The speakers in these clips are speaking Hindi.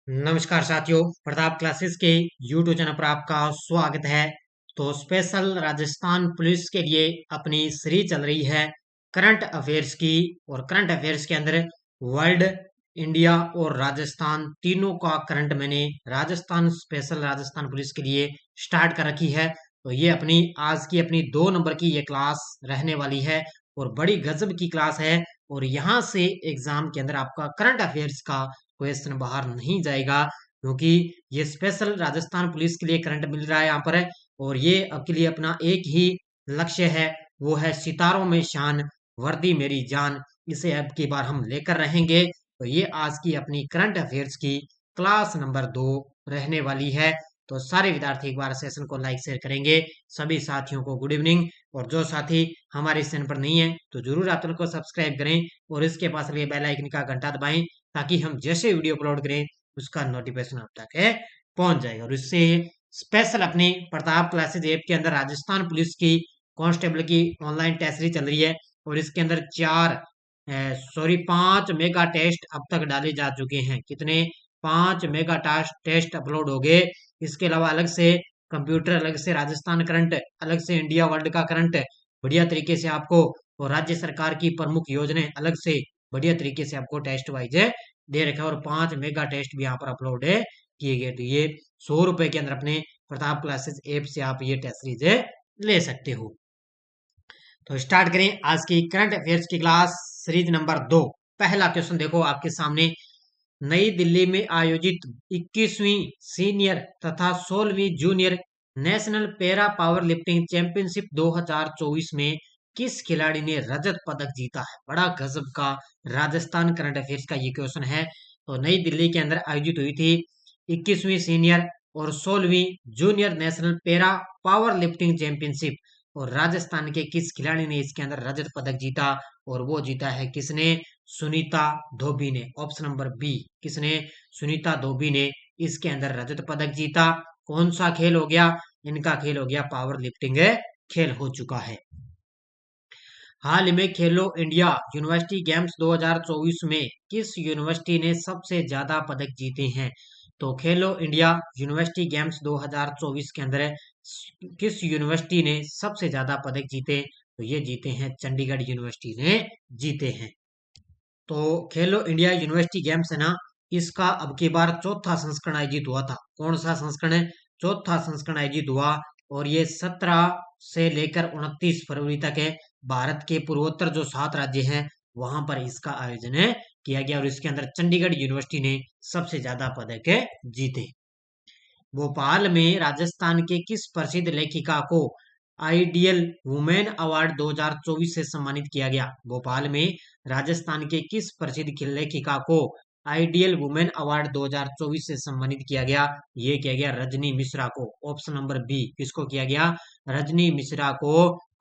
नमस्कार साथियों, प्रताप क्लासेस के यूट्यूब चैनल पर आपका स्वागत है। तो स्पेशल राजस्थान पुलिस के लिए अपनी सीरीज चल रही है करंट अफेयर्स की। और करंट अफेयर्स के अंदर वर्ल्ड, इंडिया और राजस्थान तीनों का करंट मैंने राजस्थान स्पेशल राजस्थान पुलिस के लिए स्टार्ट कर रखी है। तो ये आज की अपनी 2 नंबर की ये क्लास रहने वाली है और बड़ी गजब की क्लास है। और यहाँ से एग्जाम के अंदर आपका करंट अफेयर्स का क्वेश्चन बाहर नहीं जाएगा, क्योंकि ये स्पेशल राजस्थान पुलिस के लिए करंट मिल रहा है यहाँ पर। और ये आपके लिए अपना एक ही लक्ष्य है, वो है सितारों में शान, वर्दी मेरी जान। इसे अब की बार हम लेकर रहेंगे। तो ये आज की अपनी करंट अफेयर्स की क्लास नंबर 2 रहने वाली है। तो सारे विद्यार्थी एक बार सेशन को लाइक शेयर करेंगे। सभी साथियों को गुड इवनिंग। और जो साथी हमारे इस चैनल पर नहीं है तो जरूर आप चैनल को सब्सक्राइब करें और इसके पास लगे बेल आइकन का घंटा दबाएं, ताकि हम जैसे वीडियो अपलोड करें उसका नोटिफिकेशन आप तक है पहुंच जाएगा। और इससे स्पेशल अपने प्रताप क्लासेज ऐप के अंदर राजस्थान पुलिस की कांस्टेबल की ऑनलाइन टेस्ट सीरीज चल रही है। और इसके अंदर 5 मेगा टेस्ट अब तक डाले जा चुके हैं। कितने? 5 मेगा टेस्ट अपलोड हो गए। इसके अलावा अलग से कंप्यूटर, अलग से राजस्थान करंट, अलग से इंडिया वर्ल्ड का करंट बढ़िया तरीके से आपको, और राज्य सरकार की प्रमुख योजनाएं अलग से बढ़िया तरीके से आपको टेस्ट वाइज दे रखा है। और 5 मेगा टेस्ट भी यहाँ पर अपलोड किए गए। तो ये 100 रुपए के अंदर अपने प्रताप क्लासेस ऐप से आप ये टेस्ट सीरीज ले सकते हो। तो स्टार्ट करें आज की करंट अफेयर्स की क्लास सीरीज नंबर 2। पहला क्वेश्चन देखो आपके सामने। नई दिल्ली में आयोजित 21वीं सीनियर तथा 16वीं junior national para power lifting championship 2024 में किस खिलाड़ी ने रजत पदक जीता है? बड़ा गजब का राजस्थान करंट अफेयर्स का ये क्वेश्चन है। तो नई दिल्ली के अंदर आयोजित हुई थी 21वीं सीनियर और 16वीं junior national para power lifting championship, और राजस्थान के किस खिलाड़ी ने इसके अंदर रजत पदक जीता? और वो जीता है किसने? सुनीता धोबी ने। Option number B. किसने? सुनीता धोबी ने इसके अंदर रजत पदक जीता। कौन सा खेल हो गया? इनका खेल हो गया पावर लिफ्टिंग खेल हो चुका है। हाल में खेलो इंडिया यूनिवर्सिटी गेम्स 2024 में किस यूनिवर्सिटी ने सबसे ज्यादा पदक जीते हैं? तो खेलो इंडिया यूनिवर्सिटी गेम्स 2024 के अंदर किस यूनिवर्सिटी ने सबसे ज्यादा पदक जीते? तो ये जीते हैं चंडीगढ़ यूनिवर्सिटी ने जीते हैं। तो खेलो इंडिया यूनिवर्सिटी गेम्स है ना, इसका अब की बार चौथा संस्करण आयोजित हुआ था। कौन सा संस्करण है? चौथा संस्करण आयोजित हुआ। और ये 17 से लेकर 29 फरवरी तक है। भारत के पूर्वोत्तर जो 7 राज्य हैं वहां पर इसका आयोजन किया गया। और इसके अंदर चंडीगढ़ यूनिवर्सिटी ने सबसे ज्यादा पदक जीते। भोपाल में राजस्थान के किस प्रसिद्ध लेखिका को आइडियल वुमेन अवार्ड 2024 से सम्मानित किया गया? भोपाल में राजस्थान के किस प्रसिद्ध लेखिका को आइडियल वुमेन अवार्ड 2024 से सम्मानित किया गया? ये किया गया रजनी मिश्रा को। Option number B. किसको किया गया? रजनी मिश्रा को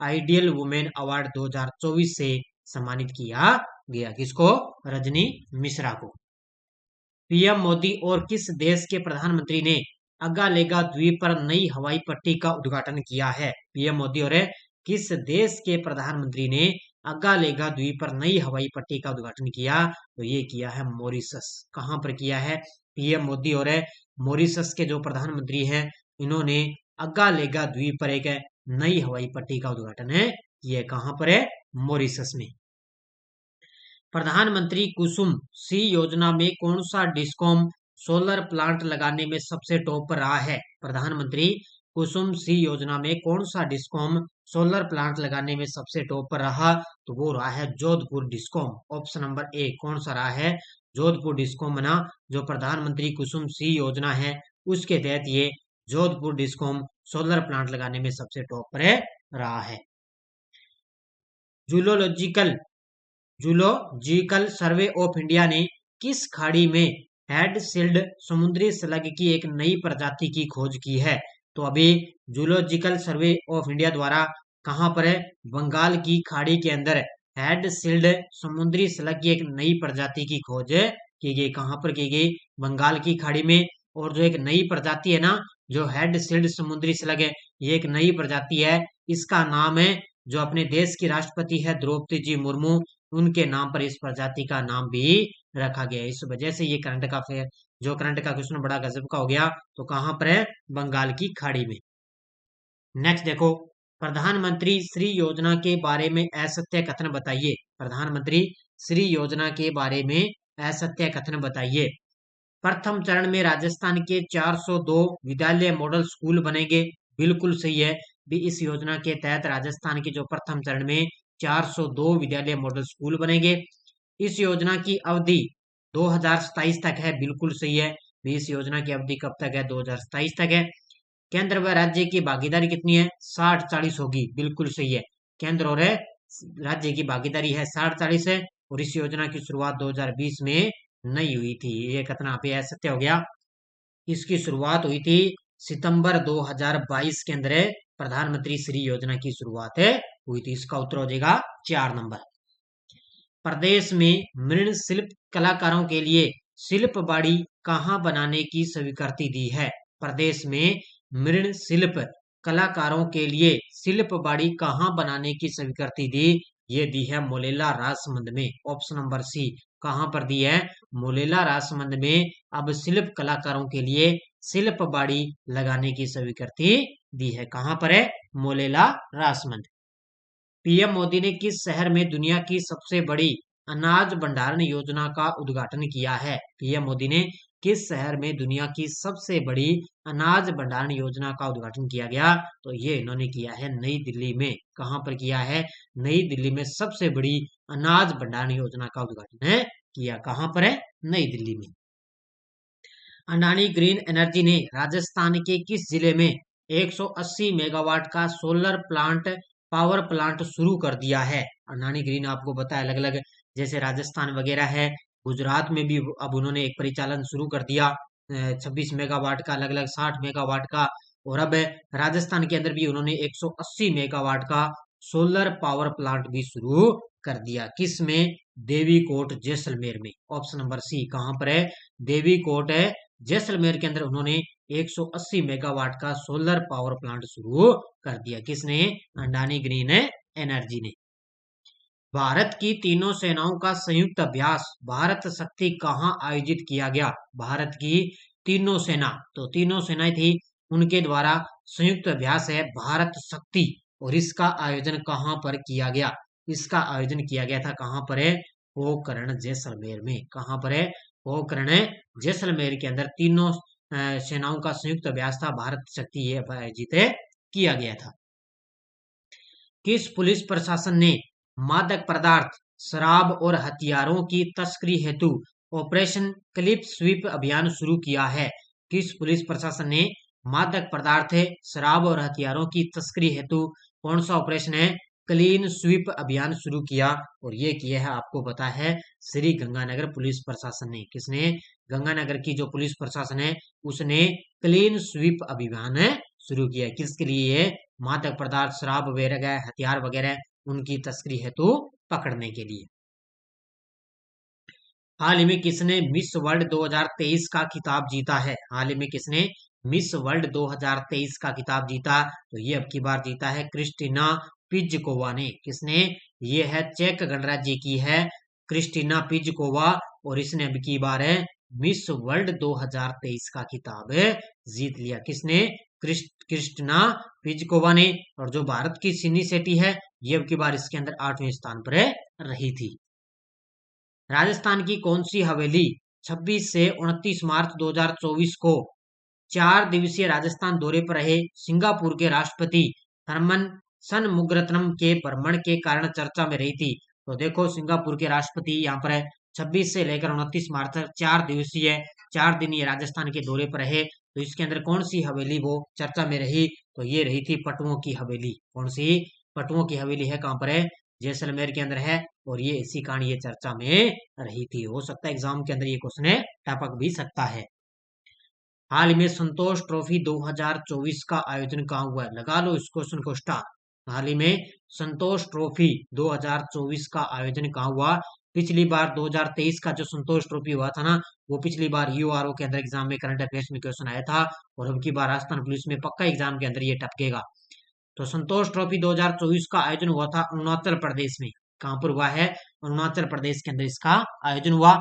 आइडियल वुमेन अवार्ड 2024 से सम्मानित किया गया। किसको? रजनी मिश्रा को। पीएम मोदी और किस देश के प्रधानमंत्री ने अगालेगा द्वीप पर नई हवाई पट्टी का उद्घाटन किया है? पीएम मोदी और किस देश के प्रधानमंत्री ने अगालेगा द्वीप पर नई हवाई पट्टी का उद्घाटन किया? तो ये किया है मॉरिशस। कहां पर किया है? पीएम मोदी और मॉरिशस के जो प्रधानमंत्री हैं इन्होंने अगालेगा द्वीप पर एक नई हवाई पट्टी का उद्घाटन किया। कहां पर है? मॉरिशस में। प्रधानमंत्री कुसुम सी योजना में कौन सा डिस्कॉम सोलर प्लांट लगाने में सबसे टॉप पर रहा है? प्रधानमंत्री कुसुम सी योजना में कौन सा डिस्कॉम सोलर प्लांट लगाने में सबसे टॉप पर रहा? तो वो रहा है Jodhpur discom. Option number A. कौन सा रहा है? जोधपुर डिस्कॉम बना। जो प्रधानमंत्री कुसुम सी योजना है उसके तहत ये जोधपुर डिस्कॉम सोलर प्लांट लगाने में सबसे टॉप पर रहा है। Zoological zoological survey of India ने किस खाड़ी में हेड सील्ड समुद्री स्लग की एक नई प्रजाति की खोज की है? तो अभी जूलॉजिकल सर्वे ऑफ इंडिया द्वारा कहां पर है? बंगाल की खाड़ी के अंदर हेड सील्ड समुद्री स्लग की एक नई प्रजाति की खोज की गई। कहां पर की गई? बंगाल की खाड़ी में। और जो एक नई प्रजाति है ना, जो हेड सील्ड समुद्री स्लग है, ये एक नई प्रजाति है। इसका नाम है, जो अपने देश की राष्ट्रपति है द्रौपदी जी मुर्मू, उनके नाम पर इस प्रजाति का नाम भी रखा गया है। इस वजह से ये करंट का जो करंट का क्वेश्चन बड़ा गजब का हो गया, तो कहां पर है, बंगाल की खाड़ी में। नेक्स्ट देखो, प्रधानमंत्री श्री योजना के बारे में असत्य कथन बताइए। प्रधानमंत्री श्री योजना के बारे में असत्य कथन बताइए। प्रथम चरण में राजस्थान के 402 विद्यालय मॉडल स्कूल बनेंगे, बिल्कुल सही है। भी इस योजना के तहत राजस्थान के जो प्रथम चरण में 402 विद्यालय मॉडल स्कूल बनेंगे। इस योजना की अवधि 2027 तक है, बिल्कुल सही है। भी इस योजना की अवधि कब तक है, 2027 तक है। केंद्र व राज्य की भागीदारी कितनी है, 60-40 होगी, बिल्कुल सही है। केंद्र और राज्य की भागीदारी है 60-40 है। और इस योजना की शुरुआत 2020 में नहीं हुई थी, ये कितना पे असत्य हो गया। इसकी शुरुआत हुई थी सितंबर 2022 के अंदर प्रधानमंत्री श्री योजना की शुरुआत हुई थी। इसका उत्तर हो जाएगा 4 नंबर। प्रदेश में मृणशिल्प कलाकारों के लिए शिल्प बाड़ी कहाँ बनाने की स्वीकृति दी है। प्रदेश में मृणशिल्प कलाकारों के लिए शिल्प बाड़ी कहाँ बनाने की स्वीकृति दी, ये दी है मोलेला राजसमंद में। ऑप्शन नंबर सी, कहां पर दी है, मोलेला राजसमंद में। अब शिल्प कलाकारों के लिए शिल्प बाड़ी लगाने की स्वीकृति दी है, कहां पर है, मोलेला राजसमंद। पीएम मोदी ने किस शहर में दुनिया की सबसे बड़ी अनाज भंडारण योजना का उद्घाटन किया है। पीएम मोदी ने किस शहर में दुनिया की सबसे बड़ी अनाज भंडारण योजना का उद्घाटन किया गया, तो ये इन्होंने किया है नई दिल्ली में। कहां पर किया है, नई दिल्ली में सबसे बड़ी अनाज भंडारण योजना का उद्घाटन है किया, कहां पर है, नई दिल्ली में। अडानी ग्रीन एनर्जी ने राजस्थान के किस जिले में 180 मेगावाट का सोलर प्लांट पावर प्लांट शुरू कर दिया है। अडानी ग्रीन आपको पता है अलग अलग जैसे राजस्थान वगैरह है, गुजरात में भी अब उन्होंने एक परिचालन शुरू कर दिया 26 मेगावाट का, अलग अलग 60 मेगावाट का। और अब राजस्थान के अंदर भी उन्होंने 180 मेगावाट का सोलर पावर प्लांट भी शुरू कर दिया, किस में, देवीकोट जैसलमेर में। ऑप्शन नंबर सी, कहां पर है, देवीकोट है जैसलमेर के अंदर उन्होंने 180 मेगावाट का सोलर पावर प्लांट शुरू कर दिया, किसने, अडानी ग्रीन एनर्जी ने। भारत की तीनों सेनाओं का संयुक्त अभ्यास भारत शक्ति कहां आयोजित किया गया। भारत की तीनों सेना, तो तीनों सेनाएं थी, उनके द्वारा संयुक्त अभ्यास है भारत शक्ति। और इसका आयोजन कहां पर किया गया, इसका आयोजन किया गया था कहां पर है, पोखरण जैसलमेर में। कहां पर है, पोखरण जैसलमेर के अंदर तीनों सेनाओं का संयुक्त अभ्यास था भारत शक्ति, ये आयोजित किया गया था। किस पुलिस प्रशासन ने मादक पदार्थ, शराब और हथियारों की तस्करी हेतु ऑपरेशन क्लिप स्वीप अभियान शुरू किया है। किस पुलिस प्रशासन ने मादक पदार्थ, शराब और हथियारों की तस्करी हेतु कौन सा ऑपरेशन है, क्लीन स्वीप अभियान शुरू किया। और ये किया है, आपको पता है, श्री गंगानगर पुलिस प्रशासन ने। किसने, गंगानगर की जो पुलिस प्रशासन है उसने क्लीन स्वीप अभियान शुरू किया, किसके लिए, मादक पदार्थ, शराब वगैरह, हथियार वगैरह उनकी तस्करी हेतु पकड़ने के लिए। हाल ही में किसने मिस वर्ल्ड 2023 का खिताब जीता है। हाल ही में किसने मिस वर्ल्ड 2023 का खिताब जीता, तो ये अब की बार जीता है क्रिस्टीना पिजकोवा ने। किसने, ये है चेक गणराज्य की है क्रिस्टीना पिजकोवा, और इसने अब की बार है मिस वर्ल्ड 2023 का खिताब जीत लिया, किसने, क्रिस्टीना पिजकोवा ने। और जो भारत की सिनी शेट्टी है, ये अब की बार इसके अंदर 8वें स्थान पर रही थी। राजस्थान की कौन सी हवेली 26 से 29 मार्च 2024 को 4 दिवसीय राजस्थान दौरे पर रहे सिंगापुर के राष्ट्रपति थरमन शनमुगारत्नम के भ्रमण के कारण चर्चा में रही थी। तो देखो, सिंगापुर के राष्ट्रपति यहाँ पर है 26 से लेकर 29 मार्च तक 4 दिवसीय 4 दिन ये राजस्थान के दौरे पर रहे। तो इसके अंदर कौन सी हवेली वो चर्चा में रही, तो ये रही थी पटुओं की हवेली। कौन सी, पटुओं की हवेली है, कहां पर है, जैसलमेर के अंदर है। और ये इसी कारण ये चर्चा में रही थी। हो सकता है एग्जाम के अंदर ये क्वेश्चन टपक भी सकता है। हाल ही में संतोष ट्रॉफी 2024 का आयोजन कहाँ हुआ है, लगा लो इस क्वेश्चन को स्टार। हाल ही में संतोष ट्रॉफी 2024 का आयोजन कहाँ हुआ। पिछली बार 2023 का जो संतोष ट्रॉफी हुआ था ना, वो पिछली बार यूआरओ के अंदर एग्जाम में करंट अफेयर्स में क्वेश्चन आया था। और अब की बार राजस्थान पुलिस में पक्का एग्जाम के अंदर ये टपकेगा। तो संतोष ट्रॉफी 2024 का आयोजन हुआ था अरुणाचल प्रदेश में। कहां पर हुआ है, अरुणाचल प्रदेश के अंदर इसका आयोजन हुआ।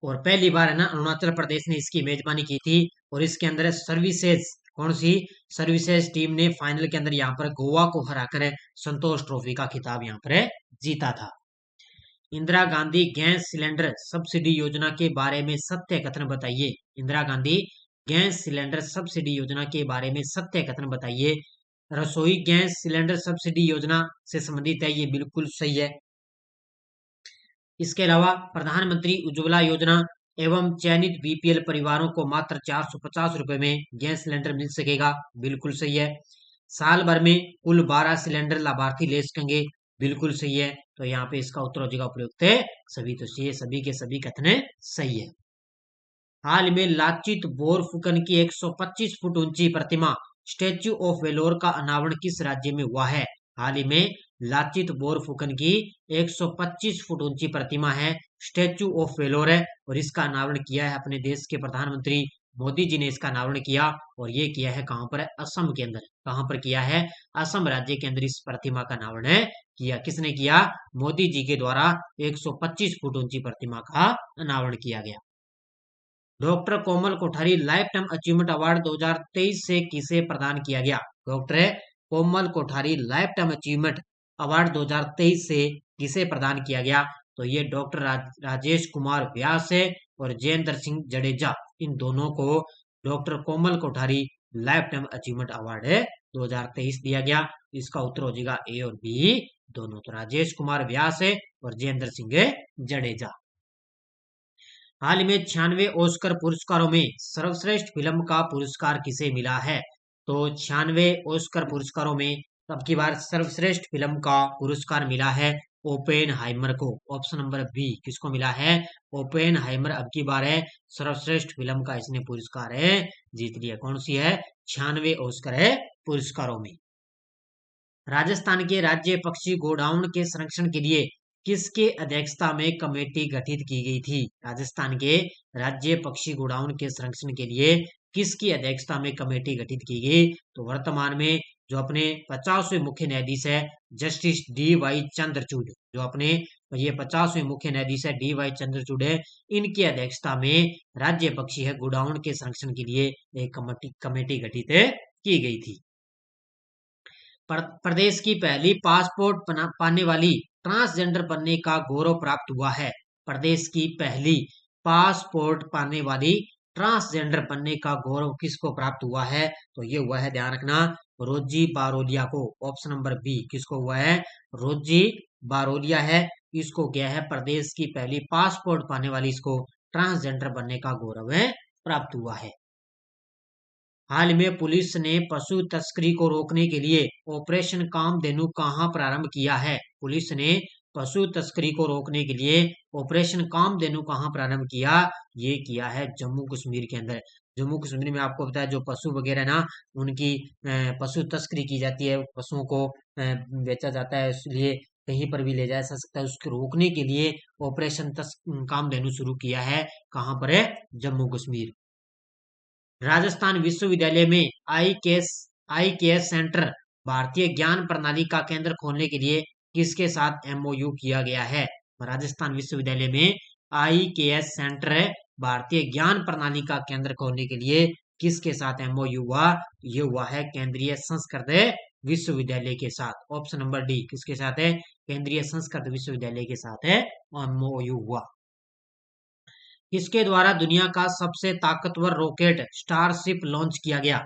और पहली बार है ना अरुणाचल प्रदेश ने इसकी मेजबानी की थी। और इसके अंदर सर्विसेज, कौन सी सर्विसेज टीम ने फाइनल के अंदर यहाँ पर गोवा को हराकर संतोष ट्रॉफी का खिताब यहाँ पर जीता था। Indira Gandhi gas cylinder subsidy योजना के बारे में सत्य कथन बताइए। Indira Gandhi gas cylinder subsidy योजना के बारे में सत्य कथन बताइए। रसोई गैस सिलेंडर सब्सिडी योजना से संबंधित है, ये बिल्कुल सही है। इसके अलावा प्रधानमंत्री उज्ज्वला योजना एवं चयनित बीपीएल परिवारों को मात्र 450 रुपए में गैस सिलेंडर मिल सकेगा, बिल्कुल सही है। साल भर में कुल 12 सिलेंडर लाभार्थी ले सकेंगे, बिल्कुल सही है। तो यहाँ पे इसका उत्तर हो जाएगा उपयुक्त है सभी। तो ये सभी के सभी कथन सही है। हाल में लाचित बोरफुकन की 125 फुट ऊंची प्रतिमा स्टेच्यू ऑफ वेलोर का अनावरण किस राज्य में हुआ है। हाल ही में लाचित बोरफुकन की 125 फुट ऊंची प्रतिमा है, स्टेच्यू ऑफ वेलोर है, और इसका अनावरण किया है अपने देश के प्रधानमंत्री मोदी जी ने इसका अनावरण किया। और ये किया है कहां पर है, असम के अंदर। कहां पर किया है, असम राज्य के अंदर इस प्रतिमा का अनावरण किया। किसने किया, मोदी जी के द्वारा 125 फुट ऊंची प्रतिमा का अनावरण किया गया। Doctor Komal Kothari life time achievement award 2023 से किसे प्रदान किया गया। Doctor Komal Kothari life time achievement award 2023 से किसे प्रदान किया गया। तो ये डॉक्टर राजेश कुमार व्यास है और जयेंद्र सिंह जडेजा, इन दोनों को doctor Komal Kothari life time achievement award 2023 दिया गया। इसका उत्तर हो जाएगा ए और बी दोनों। तो राजेश कुमार व्यास है और जयेंद्र सिंह जडेजा। हाल में 96 ऑस्कर पुरस्कारों में सर्वश्रेष्ठ फिल्म का पुरस्कार किसे मिला है। तो 96 ऑस्कर पुरस्कारों में अब की बार सर्वश्रेष्ठ फिल्म का पुरस्कार मिला है ओपेनहाइमर को। ऑप्शन नंबर बी किसको मिला है, ओपेनहाइमर अब की बार है सर्वश्रेष्ठ फिल्म का इसने पुरस्कार जीत लिया। कौन सी है, 96 ऑस्कर पुरस्कारों में। राजस्थान के राज्य पक्षी गोडाउन के संरक्षण के लिए किसके अध्यक्षता में कमेटी गठित की गई थी। राजस्थान के राज्य पक्षी गोडाउन के संरक्षण के लिए किसकी अध्यक्षता में कमेटी गठित की गई। तो वर्तमान में जो अपने 50वें मुख्य न्यायाधीश है जस्टिस डी.वाई. चंद्रचूड़, जो अपने ये 50वें मुख्य न्यायाधीश है डी.वाई. चंद्रचूड़ है, इनकी अध्यक्षता में राज्य पक्षी है गोडाउन के संरक्षण के लिए एक कमेटी गठित की गई थी। प्रदेश की पहली पासपोर्ट पाने वाली ट्रांसजेंडर बनने का गौरव प्राप्त हुआ है। प्रदेश की पहली पासपोर्ट पाने वाली ट्रांसजेंडर बनने का गौरव किसको प्राप्त हुआ है। तो ये हुआ है, ध्यान रखना, रोजी बारोलिया को। ऑप्शन नंबर बी किसको हुआ है, रोजी बारोलिया है, इसको क्या है प्रदेश की पहली पासपोर्ट पाने वाली इसको ट्रांसजेंडर बनने का गौरव प्राप्त हुआ है। हाल में पुलिस ने पशु तस्करी को रोकने के लिए ऑपरेशन कामधेनु कहां प्रारंभ किया है। पुलिस ने पशु तस्करी को रोकने के लिए ऑपरेशन कामधेनु कहां प्रारंभ किया, ये किया है जम्मू कश्मीर के अंदर। जम्मू कश्मीर में आपको पता है जो पशु वगैरह ना उनकी पशु तस्करी की जाती है, पशुओं को बेचा जाता है, इसलिए कहीं पर भी ले जाया जा सकता है, उसको रोकने के लिए ऑपरेशन कामधेनु शुरू किया है। कहां पर है, जम्मू कश्मीर। राजस्थान विश्वविद्यालय में IKS सेंटर भारतीय ज्ञान प्रणाली का केंद्र खोलने के लिए किसके साथ MOU किया गया है। राजस्थान विश्वविद्यालय में IKS सेंटर भारतीय ज्ञान प्रणाली का केंद्र खोलने के लिए किसके साथ MOU हुआ, ये हुआ है केंद्रीय संस्कृत विश्वविद्यालय के साथ। ऑप्शन नंबर डी किसके साथ है, केंद्रीय संस्कृत विश्वविद्यालय के साथ MOU हुआ। इसके द्वारा दुनिया का सबसे ताकतवर रॉकेट स्टारशिप लॉन्च किया गया।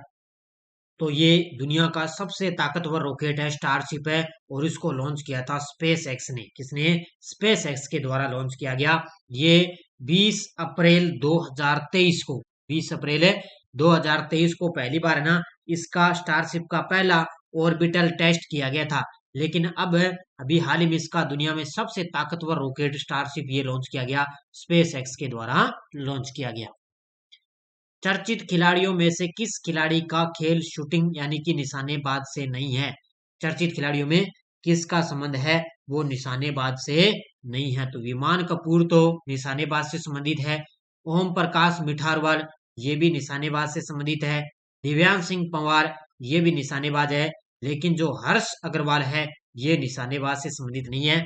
तो ये दुनिया का सबसे ताकतवर रॉकेट है, स्टारशिप है, और इसको लॉन्च किया था स्पेस एक्स ने। किसने, स्पेस एक्स के द्वारा लॉन्च किया गया। ये 20 अप्रैल 2023 को 20 अप्रैल 2023 को पहली बार है ना इसका स्टारशिप का पहला ऑर्बिटल टेस्ट किया गया था। लेकिन अब अभी हाल ही में इसका दुनिया में सबसे ताकतवर रॉकेट स्टारशिप ये लॉन्च किया गया, स्पेस एक्स के द्वारा लॉन्च किया गया। चर्चित खिलाड़ियों में से किस खिलाड़ी का खेल शूटिंग यानी कि निशानेबाज से नहीं है। चर्चित खिलाड़ियों में किसका संबंध है, वो निशानेबाज से नहीं है। तो विमान कपूर तो निशानेबाज से संबंधित है, ओम प्रकाश मिठारवाल ये भी निशानेबाज से संबंधित है, दिव्यांश सिंह पंवार ये भी निशानेबाज है, लेकिन जो हर्ष अग्रवाल है ये निशानेबाज से संबंधित नहीं है।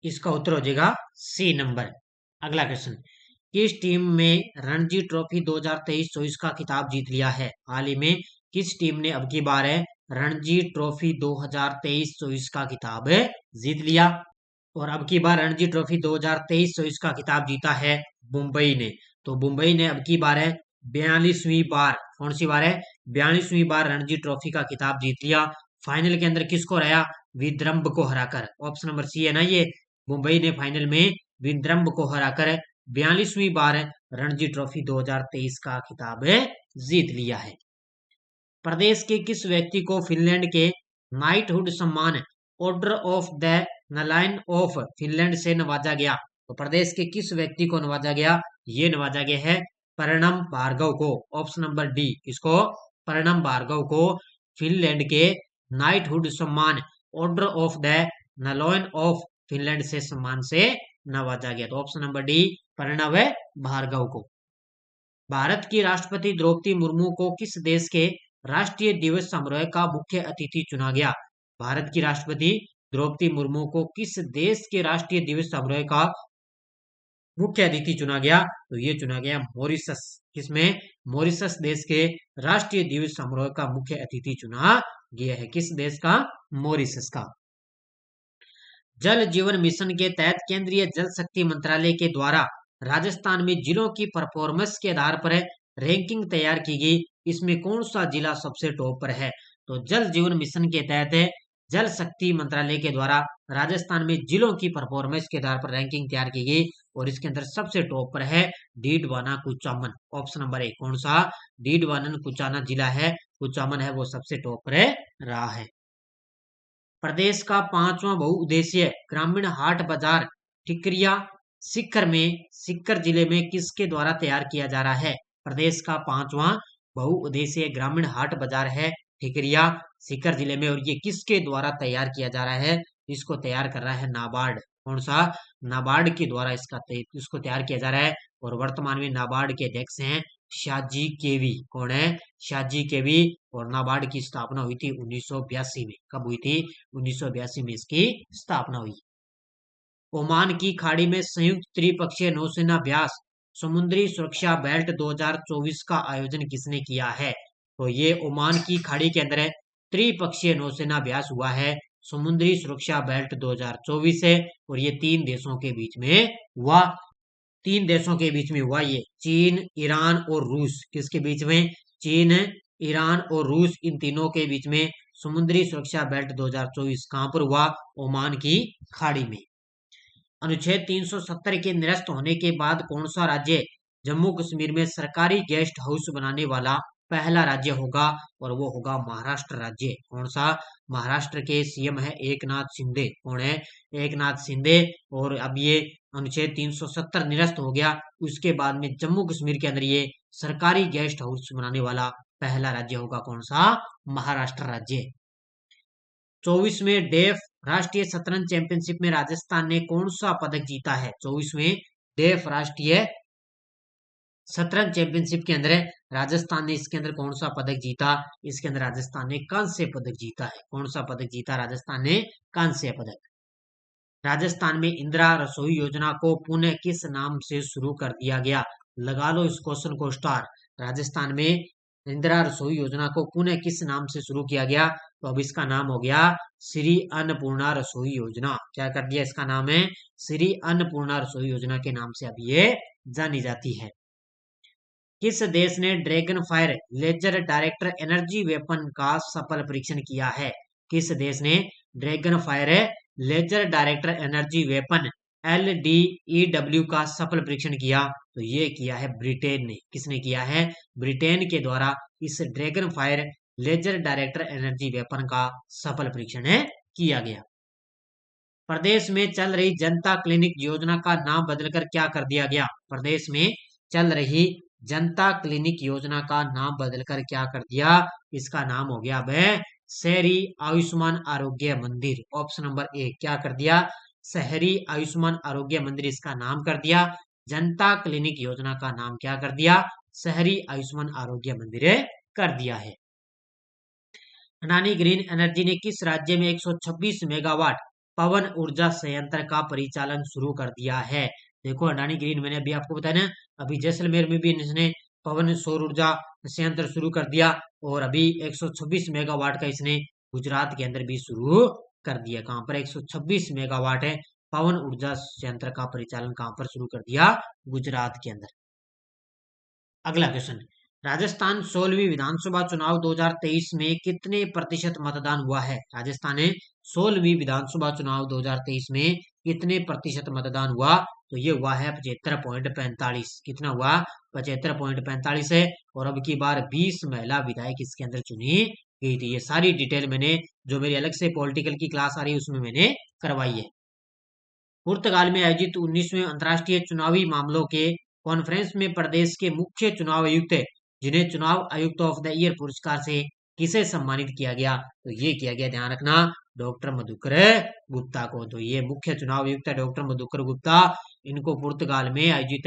इसका उत्तर हो जाएगा सी नंबर। अगला क्वेश्चन, किस टीम में रणजी ट्रॉफी 2023-24 का खिताब जीत लिया है? हाल ही में किस टीम ने अब की बार है रणजी ट्रॉफी 2023-24 का खिताब जीत लिया? और अब की बार रणजी ट्रॉफी 2023-24 का खिताब जीता है मुंबई ने। तो मुंबई ने अब की बार है 42वीं बार, कौन सी बार है? 42वीं बार रणजी ट्रॉफी का खिताब जीत लिया। फाइनल के अंदर किसको हराया? विदर्भ को हराकर। ऑप्शन नंबर सी है ना ये। मुंबई ने फाइनल में विदर्भ को हराकर 42वीं बार रणजी ट्रॉफी 2023 का खिताब जीत लिया है। प्रदेश के किस व्यक्ति को फिनलैंड के नाइटहुड सम्मान order of the lion of Finland से नवाजा गया? तो प्रदेश के किस व्यक्ति को नवाजा गया? ये नवाजा गया है प्रणम भार्गव को। ऑप्शन नंबर डी, इसको प्रणम भार्गव को फिनलैंड के नाइटहुड सम्मान order of the lion of Finland से सम्मान से नवाजा गया। तो option number D Pranav Bhargava को। भारत की राष्ट्रपति द्रौपदी मुर्मू को किस देश के राष्ट्रीय दिवस समारोह का मुख्य अतिथि चुना गया? भारत की राष्ट्रपति द्रौपदी मुर्मू को किस देश के राष्ट्रीय दिवस समारोह का मुख्य अतिथि चुना गया? तो ये चुना गया मॉरिशस। किसमें? मॉरिशस देश के राष्ट्रीय दिवस समारोह का मुख्य अतिथि चुना गया है। किस देश का? मॉरिशस का। जल जीवन मिशन के तहत केंद्रीय जल शक्ति मंत्रालय के द्वारा राजस्थान में जिलों की परफॉर्मेंस के आधार पर रैंकिंग तैयार की गई। इसमें कौन सा जिला सबसे टॉप पर है? तो जल जीवन मिशन के तहत जल शक्ति मंत्रालय के द्वारा राजस्थान में जिलों की परफॉर्मेंस के आधार पर रैंकिंग तैयार की गई और इसके अंदर सबसे टॉप पर है डीडवाना कुचामन। ऑप्शन नंबर 1 कौन सा? डीडवाना कुचाना जिला है, कुचामन है वो सबसे टॉप पर रहा है। प्रदेश का 5वां बहुउद्देशीय ग्रामीण हाट बाजार ठिकरिया सीकर जिले में किसके द्वारा तैयार किया जा रहा है? प्रदेश का 5वां बहुउद्देशीय ग्रामीण हाट बाजार है ठिकरिया सीकर जिले में और ये किसके द्वारा तैयार किया जा रहा है? इसको तैयार कर रहा है नाबार्ड। कौन सा? नाबार्ड के द्वारा इसको तैयार किया जा रहा है और वर्तमान में नाबार्ड के अध्यक्ष हैं शाजी केवी। कौन है? शाजी केवी। और नाबार्ड की स्थापना हुई थी 1982 में। कब हुई थी? 1982 में इसकी स्थापना हुई। ओमान की खाड़ी में संयुक्त त्रिपक्षीय नौसेना अभ्यास समुद्री सुरक्षा बेल्ट 2024 का आयोजन किसने किया है? तो ये ओमान की खाड़ी के अंदर त्रिपक्षीय नौसेना अभ्यास हुआ है समुद्री सुरक्षा बेल्ट 2024 है और ये 3 देशों के बीच में हुआ। 3 देशों के बीच में हुआ ये, चीन, ईरान और रूस। किसके बीच में? चीन, ईरान और रूस, इन तीनों के बीच में समुद्री सुरक्षा बेल्ट 2024 कहां पर हुआ? ओमान की खाड़ी में। अनुच्छेद 370 के निरस्त होने के बाद कौन सा राज्य जम्मू कश्मीर में सरकारी गेस्ट हाउस बनाने वाला पहला राज्य होगा? और वो होगा महाराष्ट्र राज्य। कौन सा? महाराष्ट्र के सीएम है एकनाथ शिंदे। कौन है? एकनाथ शिंदे। और अब ये अनुच्छेद 370 निरस्त हो गया, उसके बाद में जम्मू कश्मीर के अंदर ये सरकारी गेस्ट हाउस बनाने वाला पहला राज्य होगा। कौन सा? महाराष्ट्र राज्य। 24वें डेफ राष्ट्रीय शतरंज चैंपियनशिप में राजस्थान ने कौन सा पदक जीता है? 24वें डेफ राष्ट्रीय शतरंज चैंपियनशिप के अंदर राजस्थान ने इसके अंदर कौन सा पदक जीता? इसके अंदर राजस्थान ने कांस्य पदक जीता है। कौन सा पदक जीता? राजस्थान ने कांस्य पदक। राजस्थान में इंदिरा रसोई योजना को पुनः किस नाम से शुरू कर दिया गया? लगा लो इस क्वेश्चन को स्टार। राजस्थान में इंदिरा रसोई योजना को पुनः किस नाम से शुरू किया गया? तो अब इसका नाम हो गया श्री अन्नपूर्णा रसोई योजना। क्या कर दिया? इसका नाम है श्री अन्नपूर्णा रसोई योजना के नाम से अब ये जानी जाती है। किस देश ने dragon fire laser director energy weapon का सफल परीक्षण किया है? किस देश ने dragon fire laser director energy weapon LDEW का सफल परीक्षण किया? तो ये किया है ब्रिटेन ने। किसने किया है? ब्रिटेन के द्वारा इस dragon fire laser director energy weapon का सफल परीक्षण किया गया। प्रदेश में चल रही जनता क्लिनिक योजना का नाम बदलकर क्या कर दिया गया? प्रदेश में चल रही जनता क्लिनिक योजना का नाम बदलकर क्या कर दिया? इसका नाम हो गया अब शहरी आयुष्मान आरोग्य मंदिर। ऑप्शन नंबर 1 क्या कर दिया? शहरी आयुष्मान आरोग्य मंदिर इसका नाम कर दिया। जनता क्लिनिक योजना का नाम क्या कर दिया? शहरी आयुष्मान आरोग्य मंदिर कर दिया है। अडानी ग्रीन एनर्जी ने किस राज्य में 126 मेगावाट पवन ऊर्जा संयंत्र का परिचालन शुरू कर दिया है? देखो अडानी ग्रीन मैंने अभी आपको बताया ना, अभी जैसलमेर में भी इसने पवन सौर ऊर्जा संयंत्र शुरू कर दिया, और अभी 126 मेगावाट का इसने गुजरात के अंदर भी शुरू कर दिया। कहां पर 126 मेगावाट है पवन ऊर्जा संयंत्र का परिचालन कहां पर शुरू कर दिया? गुजरात के अंदर। अगला क्वेश्चन, राजस्थान 16वीं विधानसभा चुनाव 2023 में कितने प्रतिशत मतदान हुआ है? राजस्थान में 16वीं विधानसभा चुनाव 2023 में कितने प्रतिशत मतदान हुआ? तो ये हुआ है 75.45। कितना हुआ? 75.45 है। और अब की बार 20 महिला विधायक इसके अंदर चुनी गई थी। ये सारी डिटेल मैंने जो मेरी अलग से पॉलिटिकल की क्लास आ रही है उसमें मैंने करवाई है। पुर्तगाल में आयोजित 19वें अंतर्राष्ट्रीय चुनावी मामलों के कॉन्फ्रेंस में प्रदेश के मुख्य चुनाव आयुक्त, जिन्हें चुनाव आयुक्त ऑफ द ईयर पुरस्कार से किसे सम्मानित किया गया? तो ये किया गया, ध्यान रखना, डॉक्टर मधुकर गुप्ता को। तो ये मुख्य चुनाव आयुक्त है डॉक्टर मधुकर गुप्ता। इनको पुर्तगाल में आयोजित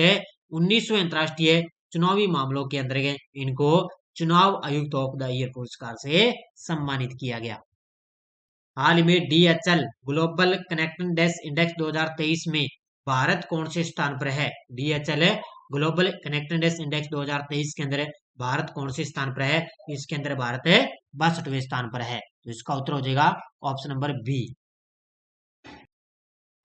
19वें अंतर्राष्ट्रीय चुनावी मामलों के अंतर्गत इनको चुनाव आयुक्त ऑफ द ईयर पुरस्कार से सम्मानित किया गया। हाल में DHL ग्लोबल कनेक्टेडनेस इंडेक्स 2023 में भारत कौन से स्थान पर है? DHL ग्लोबल कनेक्टेडनेस इंडेक्स 2023 के अंदर भारत कौन से स्थान पर है? इसके अंदर भारत 62वें स्थान पर है। तो इसका उत्तर हो जाएगा ऑप्शन नंबर बी।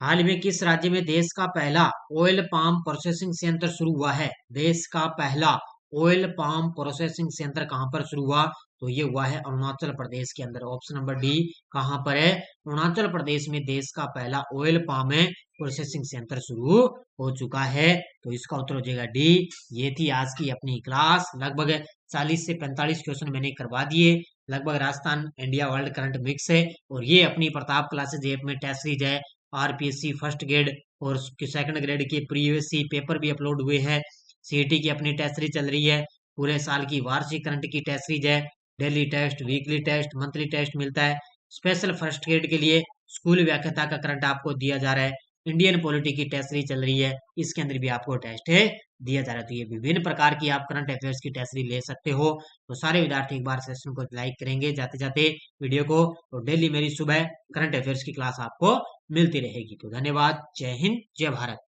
हाल में किस राज्य में देश का पहला ऑयल पाम प्रोसेसिंग संयंत्र शुरू हुआ है? देश का पहला ऑयल पाम प्रोसेसिंग संयंत्र कहां पर शुरू हुआ? तो ये हुआ है अरुणाचल प्रदेश के अंदर। ऑप्शन नंबर डी कहां पर है? अरुणाचल प्रदेश में देश का पहला ऑयल पाम प्रोसेसिंग संयंत्र शुरू हो चुका है। तो इसका उत्तर हो जाएगा डी। ये थी आज की अपनी क्लास। लगभग 40 से 45 क्वेश्चन मैंने करवा दिए। लगभग Rajasthan India world current mix है। और ये अपनी प्रताप क्लासेज ऐप में टेस्ट सीरीज है। RPSC फर्स्ट ग्रेड और सेकंड ग्रेड के प्रीवियस पेपर भी अपलोड हुए हैं। CET की अपनी टेस्ट सीरीज चल रही है। पूरे साल की वार्षिक करंट की टेस्ट सीरीज है। Daily test, weekly test, monthly test मिलता है। स्पेशल फर्स्ट ग्रेड के लिए स्कूल व्याख्याता का करंट आपको दिया जा रहा है। इंडियन पॉलिटी की टेस्ट सीरीज चल रही है, इसके अंदर भी आपको टेस्ट दिया जा रहा है। तो ये विभिन्न प्रकार की आप करंट अफेयर्स की टेस्ट सीरीज ले सकते हो। तो सारे विद्यार्थी एक बार सेशन को लाइक करेंगे जाते जाते वीडियो को। तो डेली मेरी सुबह करंट अफेयर्स की क्लास आपको मिलती रहेगी। तो धन्यवाद। जय हिंद, जय भारत।